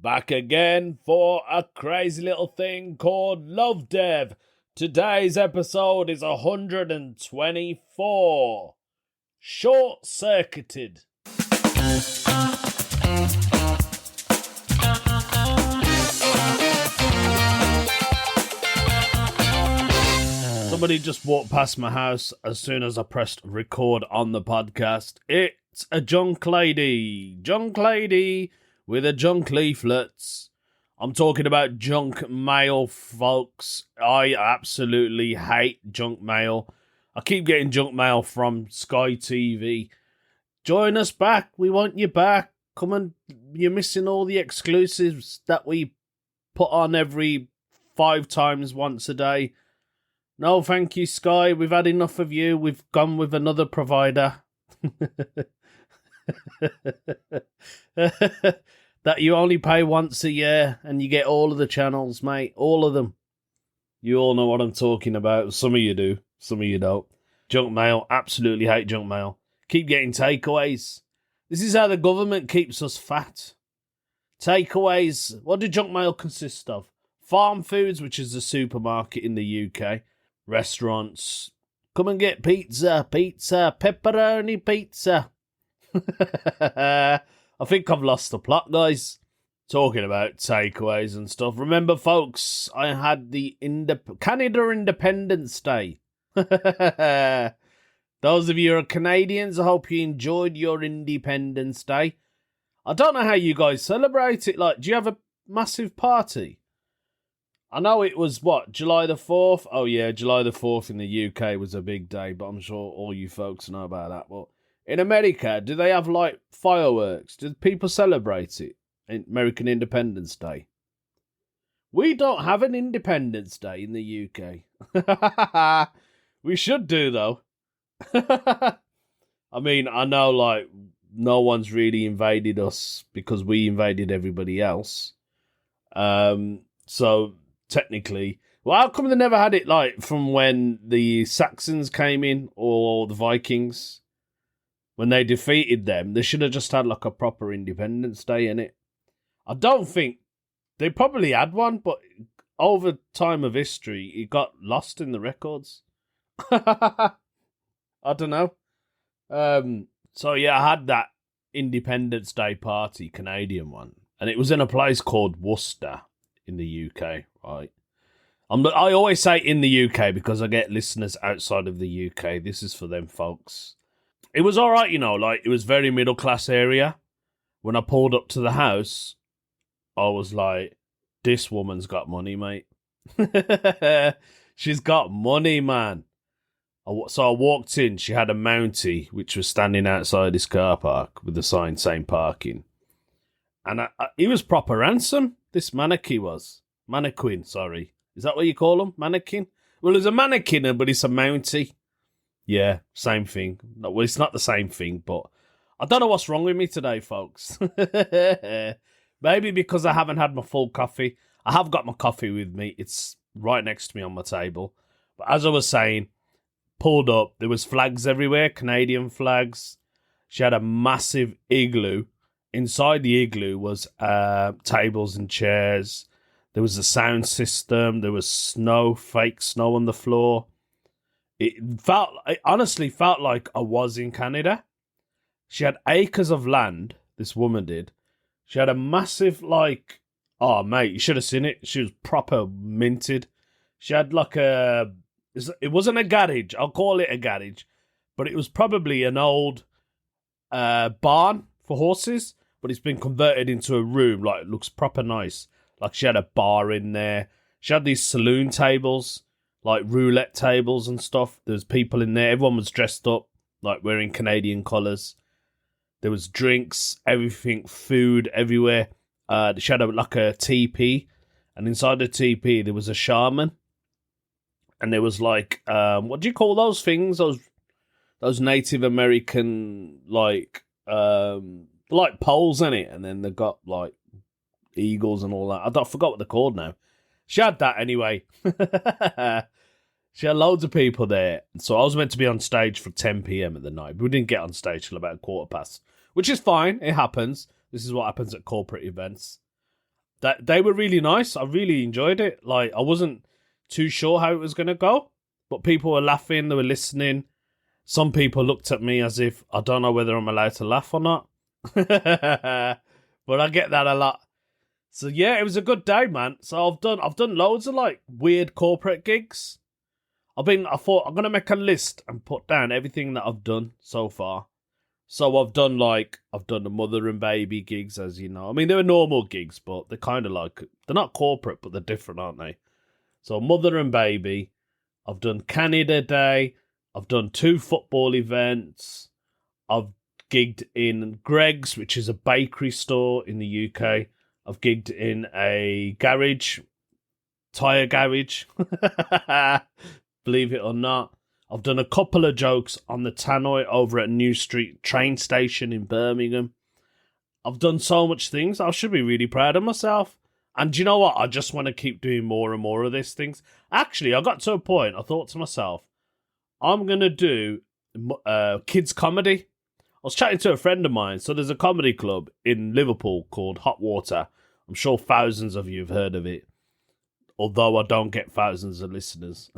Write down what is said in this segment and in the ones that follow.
Back again for a crazy little thing called Lovdev. Today's episode is 124. Short-circuited. Somebody just walked past my house as soon as I pressed record on the podcast. It's a junk lady. Junk lady with a junk leaflets. I'm talking about junk mail, folks. I absolutely hate junk mail. I keep getting junk mail from Sky TV. Join us back. We want you back. Come on. You're missing all the exclusives that we put on every 5 times once a day. No, thank you, Sky. We've had enough of you. We've gone with another provider. That you only pay once a year and you get all of the channels, mate. All of them. You all know what I'm talking about. Some of you do. Some of you don't. Junk mail. Absolutely hate junk mail. Keep getting takeaways. This is how the government keeps us fat. Takeaways. What do junk mail consist of? Farm Foods, which is a supermarket in the UK. Restaurants. Come and get pizza. Pizza. Pepperoni pizza. I think I've lost the plot, guys. Talking about takeaways and stuff. Remember, folks, I had the Canada Independence Day. Those of you who are Canadians, I hope you enjoyed your Independence Day. I don't know how you guys celebrate it. Like, do you have a massive party? I know it was, July the 4th? Oh, yeah, July the 4th in the UK was a big day, but I'm sure all you folks know about that. But in America, do they have, fireworks? Do people celebrate it? American Independence Day? We don't have an Independence Day in the UK. We should do, though. I mean, I know, no one's really invaded us because we invaded everybody else. So, technically... Well, how come they never had it, from when the Saxons came in or the Vikings? When they defeated them, they should have just had a proper Independence Day in it. I don't think they probably had one, but over time of history, it got lost in the records. I don't know. So yeah, I had that Independence Day party, Canadian one, and it was in a place called Worcester in the UK, right? I always say in the UK because I get listeners outside of the UK. This is for them folks. It was all right, it was very middle-class area. When I pulled up to the house, I was like, this woman's got money, mate. She's got money, man. So I walked in. She had a Mountie, which was standing outside this car park with the sign saying parking. And he was proper handsome, this mannequin was. Mannequin, sorry. Is that what you call them? Mannequin? Well, it's a mannequin, but it's a Mountie. Yeah, same thing. No, well, it's not the same thing, but I don't know what's wrong with me today, folks. Maybe because I haven't had my full coffee. I have got my coffee with me. It's right next to me on my table. But as I was saying, pulled up, there was flags everywhere, Canadian flags. She had a massive igloo. Inside the igloo was tables and chairs. There was a sound system. There was snow, fake snow on the floor. It honestly felt like I was in Canada. She had acres of land, this woman did. She had a massive, oh, mate, you should have seen it. She was proper minted. She had it wasn't a garage. I'll call it a garage. But it was probably an old barn for horses. But it's been converted into a room. It looks proper nice. She had a bar in there. She had these saloon tables. Roulette tables and stuff. There was people in there. Everyone was dressed up, wearing Canadian colours. There was drinks, everything, food everywhere. She had a teepee, and inside the teepee there was a shaman, and there was what do you call those things? Those Native American poles in it, and then they got eagles and all that. I forgot what they're called now. She had that anyway. She had loads of people there. So I was meant to be on stage for 10 p.m. at the night. But we didn't get on stage till about 1:15, which is fine. It happens. This is what happens at corporate events. they were really nice. I really enjoyed it. Like, I wasn't too sure how it was going to go, but people were laughing, they were listening. Some people looked at me as if I don't know whether I'm allowed to laugh or not. But I get that a lot. So yeah, it was a good day, man. So I've done loads of like weird corporate gigs. I thought I'm gonna make a list and put down everything that I've done so far. So I've done the mother and baby gigs, as you know. I mean, they were normal gigs, but they're kind of like, they're not corporate, but they're different, aren't they? So mother and baby. I've done Canada Day. I've done 2 football events. I've gigged in Greg's, which is a bakery store in the UK. I've gigged in a garage, tyre garage. Believe it or not. I've done a couple of jokes on the tannoy over at New Street train station in Birmingham. I've done so much things. I should be really proud of myself. And do you know what? I just want to keep doing more and more of these things. Actually, I got to a point, I thought to myself, I'm going to do kids comedy. I was chatting to a friend of mine. So there's a comedy club in Liverpool called Hot Water. I'm sure thousands of you have heard of it. Although I don't get thousands of listeners.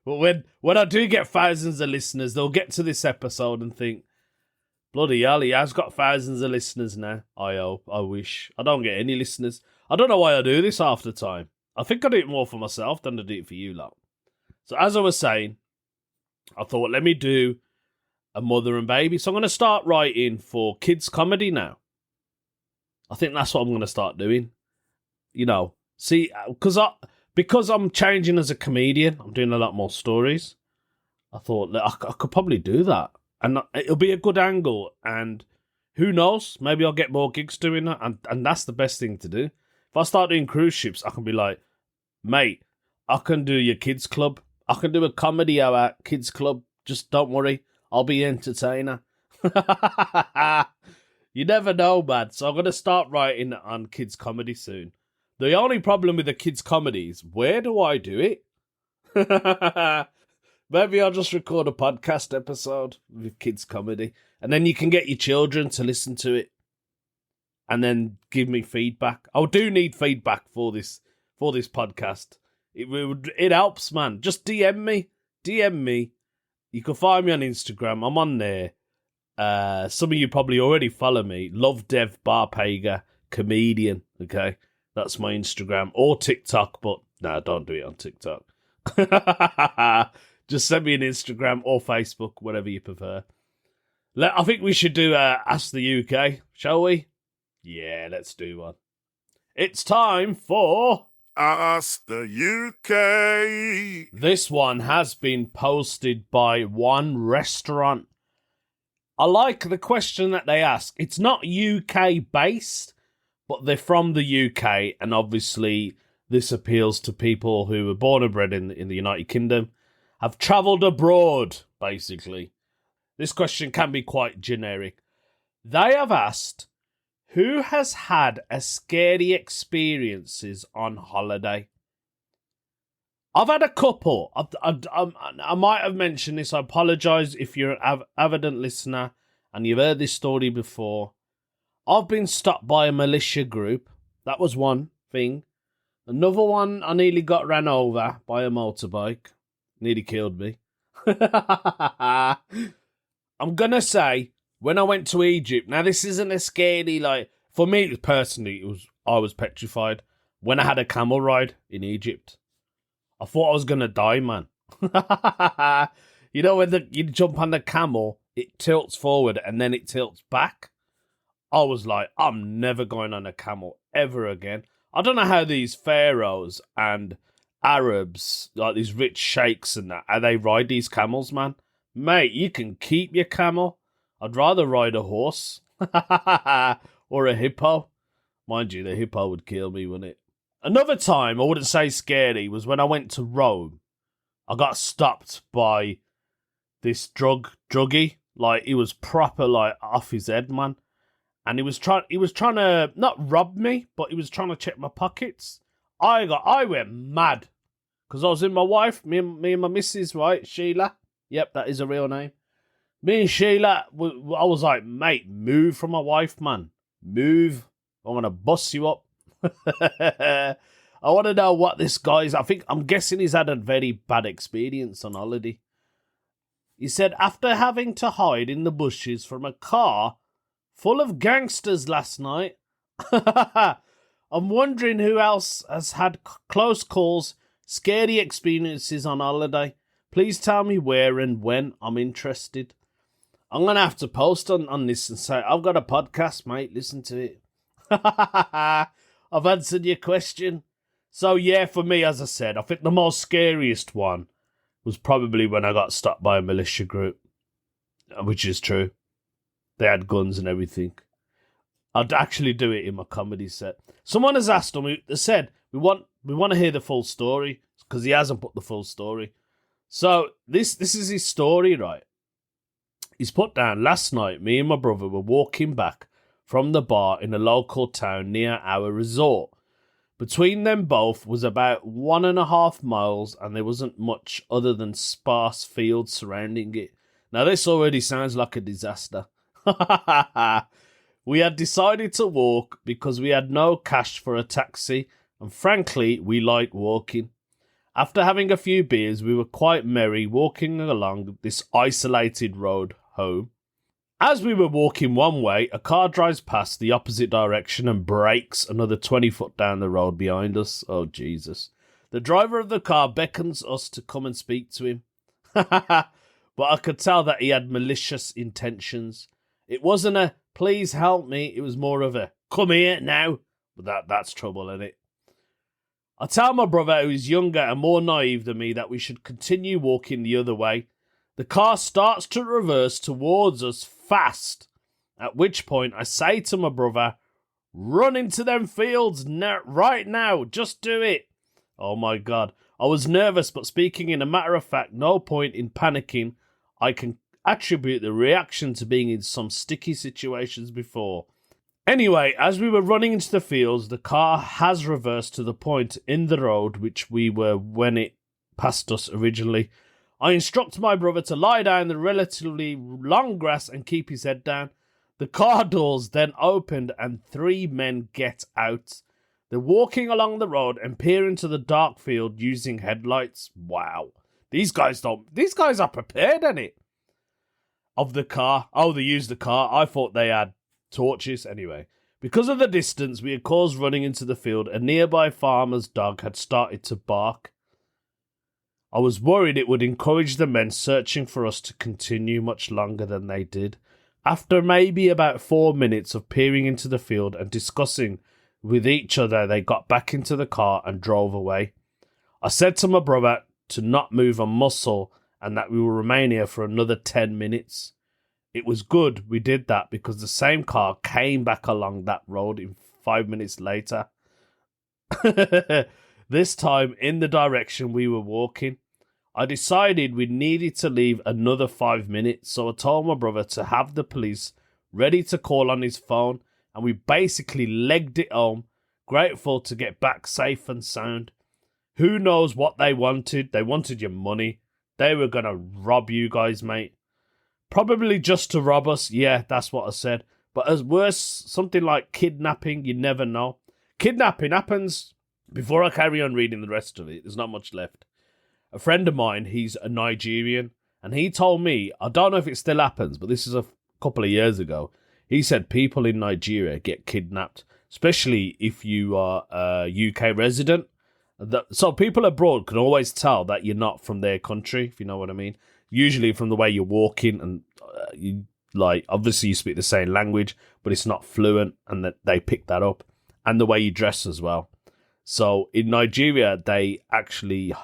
But when I do get thousands of listeners, they'll get to this episode and think, bloody hell, he has got thousands of listeners now. I hope. I wish. I don't get any listeners. I don't know why I do this half the time. I think I do it more for myself than I do it for you lot. So as I was saying, I thought, let me do a mother and baby. So I'm going to start writing for kids comedy now. I think that's what I'm going to start doing. You know, see, because I'm changing as a comedian, I'm doing a lot more stories. I thought that I could probably do that. And it'll be a good angle. And who knows, maybe I'll get more gigs doing that. And that's the best thing to do. If I start doing cruise ships, I can be like, mate, I can do your kids club. I can do a comedy hour kids club. Just don't worry. I'll be entertainer. You never know, man. So I'm going to start writing on kids comedy soon. The only problem with the kids comedy is, where do I do it? Maybe I'll just record a podcast episode with kids comedy. And then you can get your children to listen to it. And then give me feedback. I do need feedback for this podcast. It helps, man. Just DM me. DM me. You can find me on Instagram. I'm on there. Some of you probably already follow me. Lovdev Barpager, comedian. Okay, that's my Instagram or TikTok. But no, don't do it on TikTok. Just send me an Instagram or Facebook, whatever you prefer. I think we should do Ask the UK, shall we? Yeah, let's do one. It's time for Ask the UK. This one has been posted by one restaurant. I like the question that they ask. It's not UK based, but they're from the UK, and obviously this appeals to people who were born and bred in the United Kingdom, have travelled abroad, basically. This question can be quite generic. They have asked, who has had a scary experiences on holiday? I've had a couple. I might have mentioned this. I apologise if you're an avid listener and you've heard this story before. I've been stopped by a militia group. That was one thing. Another one, I nearly got ran over by a motorbike. Nearly killed me. I'm going to say, when I went to Egypt, now this isn't a scary, like, for me personally, I was petrified when I had a camel ride in Egypt. I thought I was going to die, man. You know, when you jump on the camel, it tilts forward and then it tilts back. I was like, I'm never going on a camel ever again. I don't know how these pharaohs and Arabs, like these rich sheikhs and that, how they ride these camels, man. Mate, you can keep your camel. I'd rather ride a horse or a hippo. Mind you, the hippo would kill me, wouldn't it? Another time, I wouldn't say scary, was when I went to Rome. I got stopped by this druggie. Like, he was proper, like, off his head, man. And he was trying to, not rob me, but he was trying to check my pockets. I went mad. Because I was with my wife, me and my missus, right, Sheila. Yep, that is a real name. Me and Sheila, I was like, mate, move from my wife, man. Move. I'm going to bust you up. I want to know what this guy's... I'm guessing he's had a very bad experience on holiday. He said, after having to hide in the bushes from a car full of gangsters last night, I'm wondering who else has had close calls, scary experiences on holiday. Please tell me where and when. I'm interested. I'm going to have to post on this and say, I've got a podcast, mate. Listen to it. I've answered your question. So, yeah, for me, as I said, I think the most scariest one was probably when I got stopped by a militia group, which is true. They had guns and everything. I'd actually do it in my comedy set. Someone has asked him, they said, we want to hear the full story, because he hasn't put the full story. So, this is his story, right? He's put down, last night, me and my brother were walking back from the bar in a local town near our resort. Between them both was about 1.5 miles, and there wasn't much other than sparse fields surrounding it. Now, this already sounds like a disaster. We had decided to walk because we had no cash for a taxi, and frankly, we liked walking. After having a few beers, we were quite merry walking along this isolated road home. As we were walking one way, a car drives past the opposite direction and brakes another 20 foot down the road behind us. Oh, Jesus. The driver of the car beckons us to come and speak to him. But I could tell that he had malicious intentions. It wasn't a, please help me, it was more of a, come here now. But that's trouble, isn't it? I tell my brother, who is younger and more naive than me, that we should continue walking the other way. The car starts to reverse towards us fast, at which point I say to my brother, run into them fields right now, just do it. Oh my God. I was nervous, but speaking in a matter of fact, no point in panicking. I can attribute the reaction to being in some sticky situations before. Anyway, as we were running into the fields, the car has reversed to the point in the road which we were when it passed us originally. I instruct my brother to lie down in the relatively long grass and keep his head down. The car doors then opened and 3 men get out. They're walking along the road and peer into the dark field using headlights. Wow. These guys are prepared, ain't it? Of the car. Oh, they used the car. I thought they had torches. Anyway, because of the distance, we had caused running into the field. A nearby farmer's dog had started to bark. I was worried it would encourage the men searching for us to continue much longer than they did. After maybe about 4 minutes of peering into the field and discussing with each other, they got back into the car and drove away. I said to my brother to not move a muscle and that we will remain here for another 10 minutes. It was good we did that because the same car came back along that road 5 minutes later. This time in the direction we were walking. I decided we needed to leave another 5 minutes, so I told my brother to have the police ready to call on his phone, and we basically legged it home, grateful to get back safe and sound. Who knows what they wanted? They wanted your money. They were going to rob you guys, mate. Probably just to rob us. Yeah, that's what I said. But as worse, something like kidnapping, you never know. Kidnapping happens. Before I carry on reading the rest of it, there's not much left. A friend of mine, he's a Nigerian, and he told me, I don't know if it still happens, but this is a couple of years ago. He said people in Nigeria get kidnapped, especially if you are a UK resident. So people abroad can always tell that you're not from their country, if you know what I mean. Usually from the way you're walking, and you obviously you speak the same language, but it's not fluent, and that they pick that up, and the way you dress as well. So in Nigeria, they actually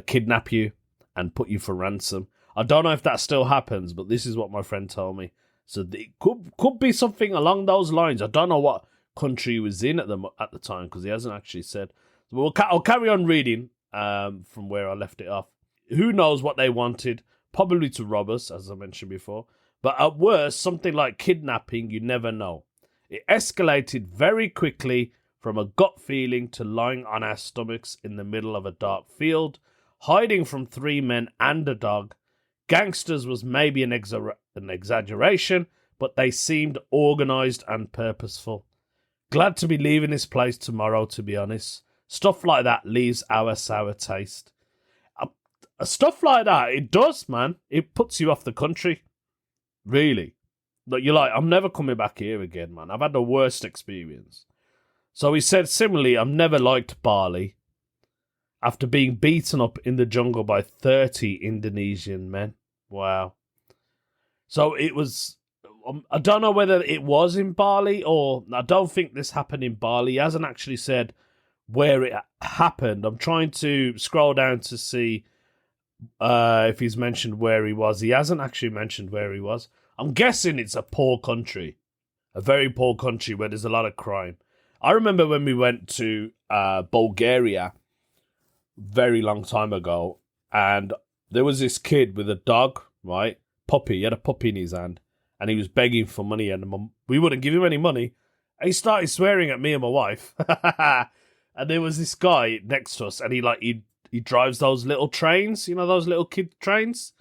kidnap you and put you for ransom. I don't know if that still happens, but this is what my friend told me. So it could be something along those lines. I don't know what country he was in at the time because he hasn't actually said. So I'll carry on reading from where I left it off. Who knows what they wanted? Probably to rob us, as I mentioned before. But at worst, something like kidnapping, you never know. It escalated very quickly from a gut feeling to lying on our stomachs in the middle of a dark field, hiding from 3 men and a dog. Gangsters was maybe an exaggeration, but they seemed organised and purposeful. Glad to be leaving this place tomorrow, to be honest. Stuff like that leaves our sour taste. Stuff like that, it does, man. It puts you off the country. Really. Like, you're like, I'm never coming back here again, man. I've had the worst experience. So he said, similarly, I've never liked Bali after being beaten up in the jungle by 30 Indonesian men. Wow. So it was, I don't know whether it was in Bali or, I don't think this happened in Bali. He hasn't actually said where it happened. I'm trying to scroll down to see if he's mentioned where he was. He hasn't actually mentioned where he was. I'm guessing it's a poor country, a very poor country where there's a lot of crime. I remember when we went to Bulgaria very long time ago, and there was this kid with a dog, right? Puppy. He had a puppy in his hand, and he was begging for money, and we wouldn't give him any money. And he started swearing at me and my wife. And there was this guy next to us, and he drives those little trains, you know, those little kid trains,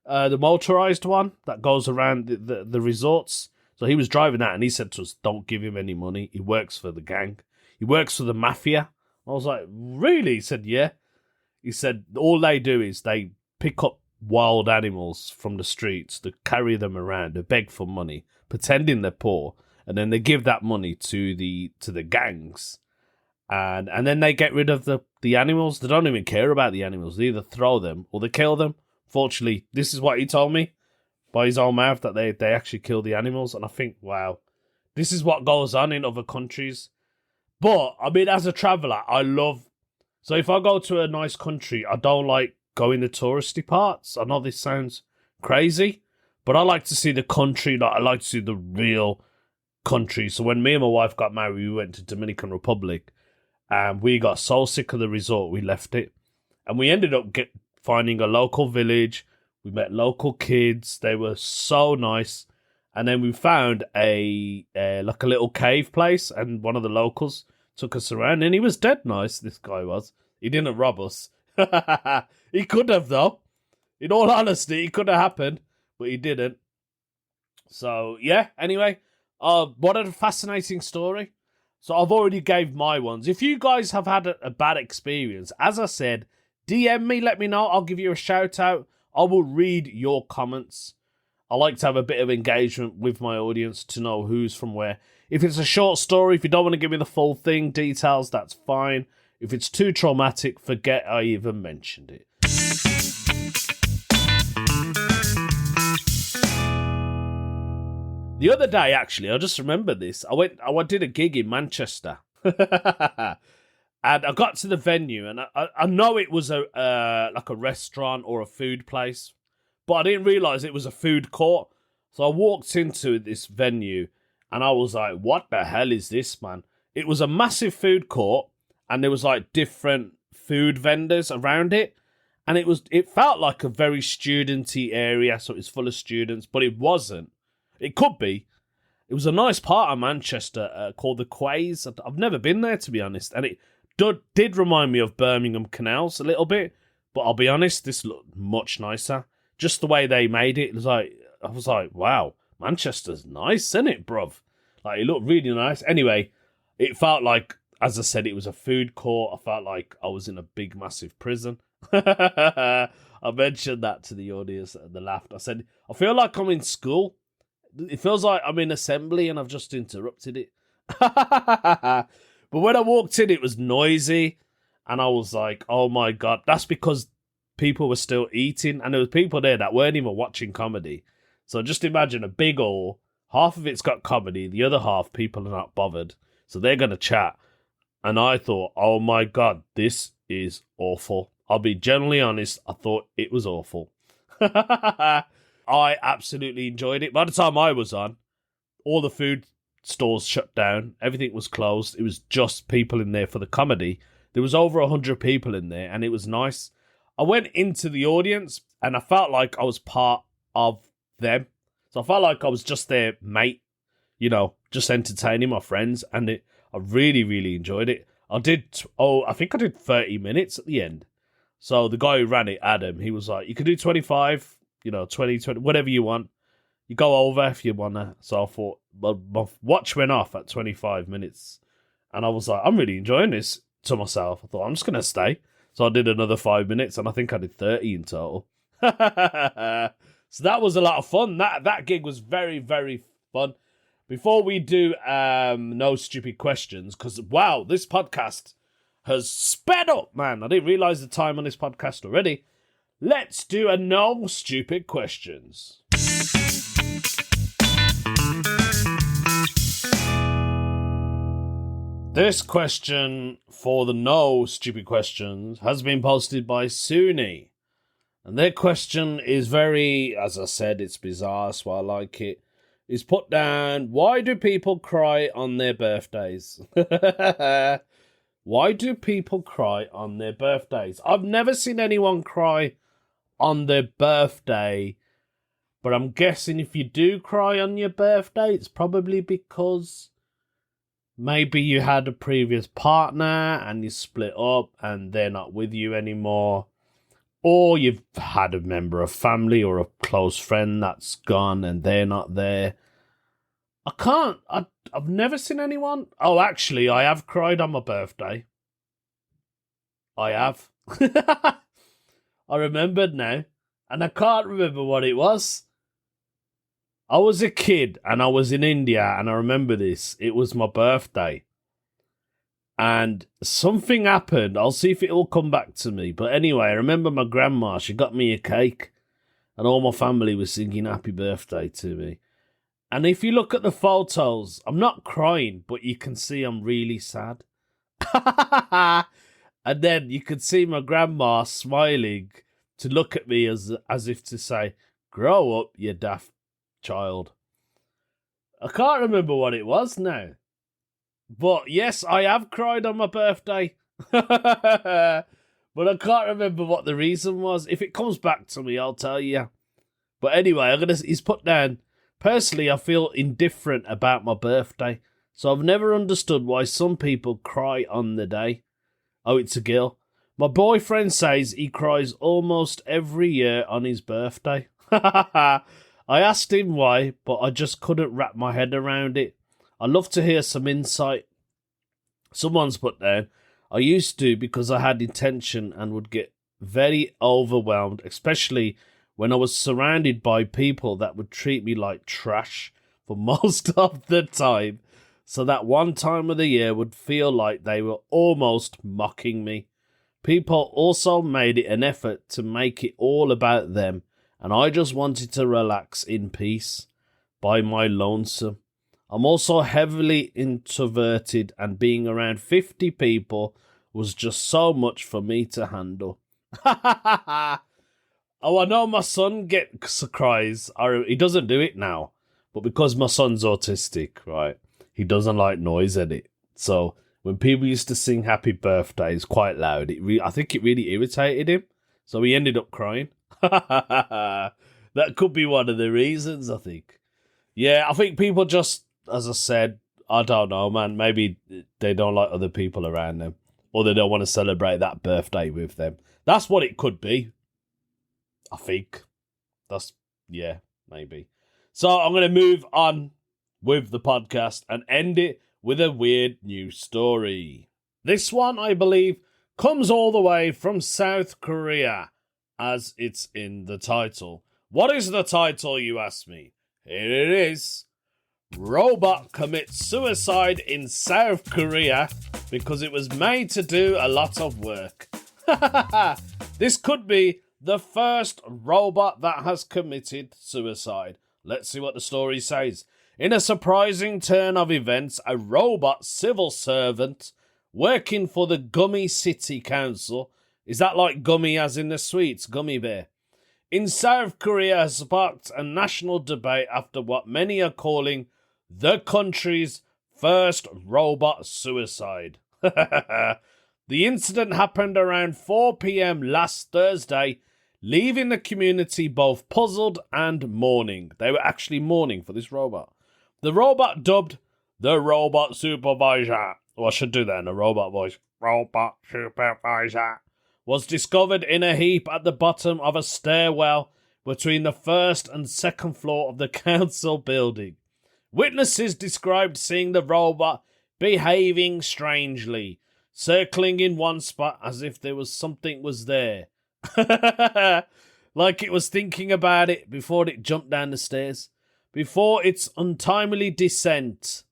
the motorized one that goes around the resorts. So he was driving that, and he said to us, "Don't give him any money. He works for the gang. He works for the mafia." I was like, "Really?" He said, "Yeah." He said all they do is they pick up wild animals from the streets, they carry them around, they beg for money, pretending they're poor, and then they give that money to the gangs. And then they get rid of the animals. They don't even care about the animals. They either throw them or they kill them. Fortunately, this is what he told me by his own mouth, that they actually kill the animals. And I think, wow, this is what goes on in other countries. But, I mean, as a traveller, I love... So if I go to a nice country, I don't like going the touristy parts. I know this sounds crazy, but I like to see the country. Like, I like to see the real country. So when me and my wife got married, we went to Dominican Republic. And we got so sick of the resort, we left it. And we ended up finding a local village. We met local kids. They were so nice. And then we found a little cave place. And one of the locals took us around. And he was dead nice, this guy was. He didn't rob us. He could have, though. In all honesty, it could have happened. But he didn't. So, yeah. Anyway, what a fascinating story. So I've already gave my ones. If you guys have had a bad experience, as I said, DM me, let me know. I'll give you a shout out. I will read your comments. I like to have a bit of engagement with my audience to know who's from where. If it's a short story, if you don't want to give me the full thing, details, that's fine. If it's too traumatic, forget I even mentioned it. The other day, actually, I just remembered this. I did a gig in Manchester. And I got to the venue, and I know it was like a restaurant or a food place, but I didn't realise it was a food court. So I walked into this venue, and I was like, what the hell is this, man? It was a massive food court, and there was like different food vendors around it. And it felt like a very studenty area, so it was full of students, but it wasn't. It could be. It was a nice part of Manchester called the Quays. I've never been there, to be honest. And it did remind me of Birmingham Canals a little bit. But I'll be honest, this looked much nicer. Just the way they made it. I was like, wow, Manchester's nice, isn't it, bruv? Like, it looked really nice. Anyway, it felt like, as I said, it was a food court. I felt like I was in a big, massive prison. I mentioned that to the audience and they laughed. I said, I feel like I'm in school. It feels like I'm in assembly and I've just interrupted it. But when I walked in, it was noisy. And I was like, oh my God. That's because people were still eating. And there were people there that weren't even watching comedy. So just imagine a big hall. Half of it's got comedy. The other half, people are not bothered. So they're going to chat. And I thought, oh my God, this is awful. I'll be generally honest. I thought it was awful. I absolutely enjoyed it. By the time I was on, all the food stores shut down. Everything was closed. It was just people in there for the comedy. There was over 100 people in there, and it was nice. I went into the audience, and I felt like I was part of them. So I felt like I was just their mate, you know, just entertaining my friends, and I really, really enjoyed it. I think I did 30 minutes at the end. So the guy who ran it, Adam, he was like, you can do 25, 20, whatever you want. You go over if you wanna. So I thought, but my watch went off at 25 minutes, and I was like, I'm really enjoying this to myself. I thought I'm just gonna stay. So I did another 5 minutes, and I think I did 30 in total. So that was a lot of fun. That gig was very, very fun. Before we do no stupid questions, because wow, this podcast has sped up, man. I didn't realise the time on this podcast already. Let's do a no stupid questions. This question for the no stupid questions has been posted by Suni. And their question is very, as I said, it's bizarre, so I like it. It's put down, why do people cry on their birthdays? Why do people cry on their birthdays? I've never seen anyone cry on their birthday, but I'm guessing if you do cry on your birthday, it's probably because maybe you had a previous partner and you split up and they're not with you anymore. Or you've had a member of family or a close friend that's gone and they're not there. I've never seen anyone. Oh, actually, I have cried on my birthday. I have. I remembered now. And I can't remember what it was. I was a kid and I was in India and I remember this. It was my birthday. And something happened. I'll see if it will come back to me. But anyway, I remember my grandma, she got me a cake. And all my family was singing happy birthday to me. And if you look at the photos, I'm not crying, but you can see I'm really sad. And then you could see my grandma smiling to look at me as if to say, grow up, you daft child. I can't remember what it was now. But yes, I have cried on my birthday. But I can't remember what the reason was. If it comes back to me, I'll tell you. But anyway, he's put down, personally, I feel indifferent about my birthday. So I've never understood why some people cry on the day. Oh, it's a girl. My boyfriend says he cries almost every year on his birthday. I asked him why, but I just couldn't wrap my head around it. I'd love to hear some insight. Someone's put down, I used to because I had intention and would get very overwhelmed, especially when I was surrounded by people that would treat me like trash for most of the time. So that one time of the year would feel like they were almost mocking me. People also made it an effort to make it all about them, and I just wanted to relax in peace by my lonesome. I'm also heavily introverted, and being around 50 people was just so much for me to handle. Oh, I know my son cries. He doesn't do it now, but because my son's autistic, right, he doesn't like noise in it. So when people used to sing happy birthdays quite loud, I think it really irritated him. So he ended up crying. That could be one of the reasons, I think. Yeah, I think people just, as I said, I don't know, man. Maybe they don't like other people around them, or they don't want to celebrate that birthday with them. That's what it could be. I think. Yeah, maybe. So I'm going to move on with the podcast and end it with a weird news story. This one, I believe, comes all the way from South Korea, as it's in the title. What is the title, you ask me? Here it is. Robot commits suicide in South Korea because it was made to do a lot of work. This could be the first robot that has committed suicide. Let's see what the story says. In a surprising turn of events, a robot civil servant working for the Gummy City Council, is that like gummy as in the sweets, gummy bear, in South Korea has sparked a national debate after what many are calling the country's first robot suicide. The incident happened around 4 p.m. last Thursday, leaving the community both puzzled and mourning. They were actually mourning for this robot. The robot, dubbed the Robot Supervisor, or I should do that in a robot voice, Robot Supervisor, was discovered in a heap at the bottom of a stairwell between the first and second floor of the council building. Witnesses described seeing the robot behaving strangely, circling in one spot as if there was something was there. Like it was thinking about it before it jumped down the stairs, before its untimely descent.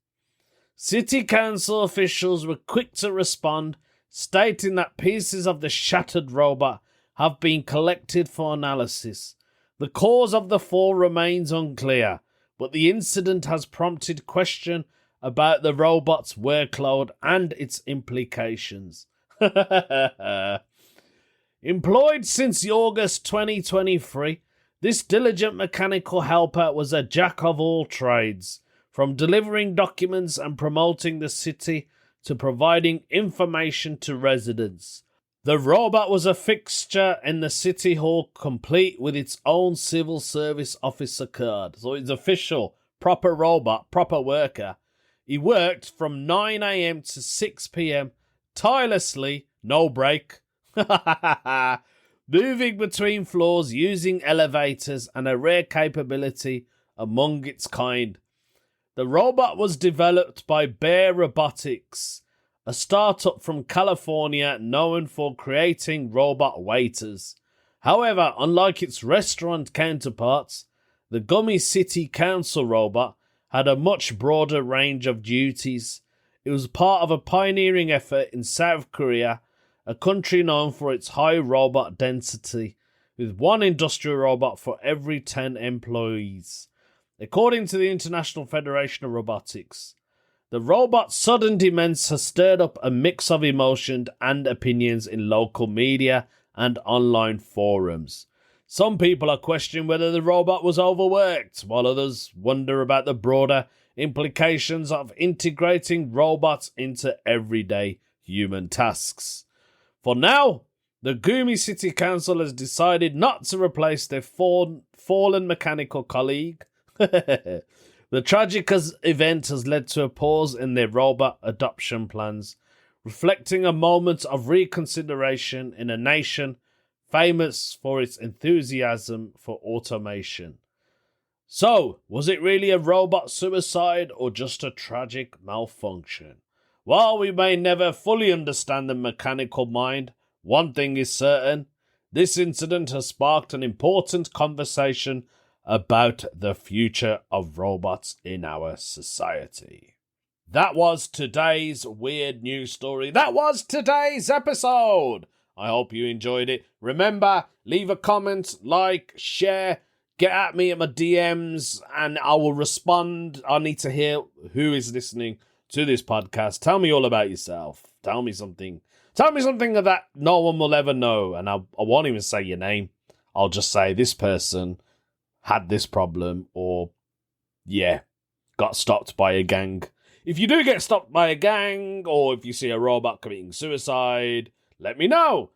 City council officials were quick to respond, stating that pieces of the shattered robot have been collected for analysis. The cause of the fall remains unclear, but the incident has prompted question about the robot's workload and its implications. Employed since August 2023, this diligent mechanical helper was a jack of all trades, from delivering documents and promoting the city to providing information to residents. The robot was a fixture in the city hall, complete with its own civil service officer card. So it's official, proper robot, proper worker. He worked from 9 a.m. to 6 p.m. tirelessly, no break. Moving between floors using elevators and a rare capability among its kind. The robot was developed by Bear Robotics, a startup from California known for creating robot waiters. However, unlike its restaurant counterparts, the Gummy City Council robot had a much broader range of duties. It was part of a pioneering effort in South Korea, a country known for its high robot density, with one industrial robot for every 10 employees. According to the International Federation of Robotics, the robot's sudden demise has stirred up a mix of emotion and opinions in local media and online forums. Some people are questioning whether the robot was overworked, while others wonder about the broader implications of integrating robots into everyday human tasks. For now, the Gumi City Council has decided not to replace their fallen mechanical colleague. The tragic event has led to a pause in their robot adoption plans, reflecting a moment of reconsideration in a nation famous for its enthusiasm for automation. So, was it really a robot suicide or just a tragic malfunction? While we may never fully understand the mechanical mind, one thing is certain: this incident has sparked an important conversation about the future of robots in our society. That was today's weird news story. That was today's episode. I hope you enjoyed it. Remember, leave a comment, like, share, get at me at my DMs, and I will respond. I need to hear who is listening to this podcast. Tell me all about yourself. Tell me something. Tell me something that no one will ever know, and I won't even say your name. I'll just say this person had this problem, or, got stopped by a gang. If you do get stopped by a gang, or if you see a robot committing suicide, let me know.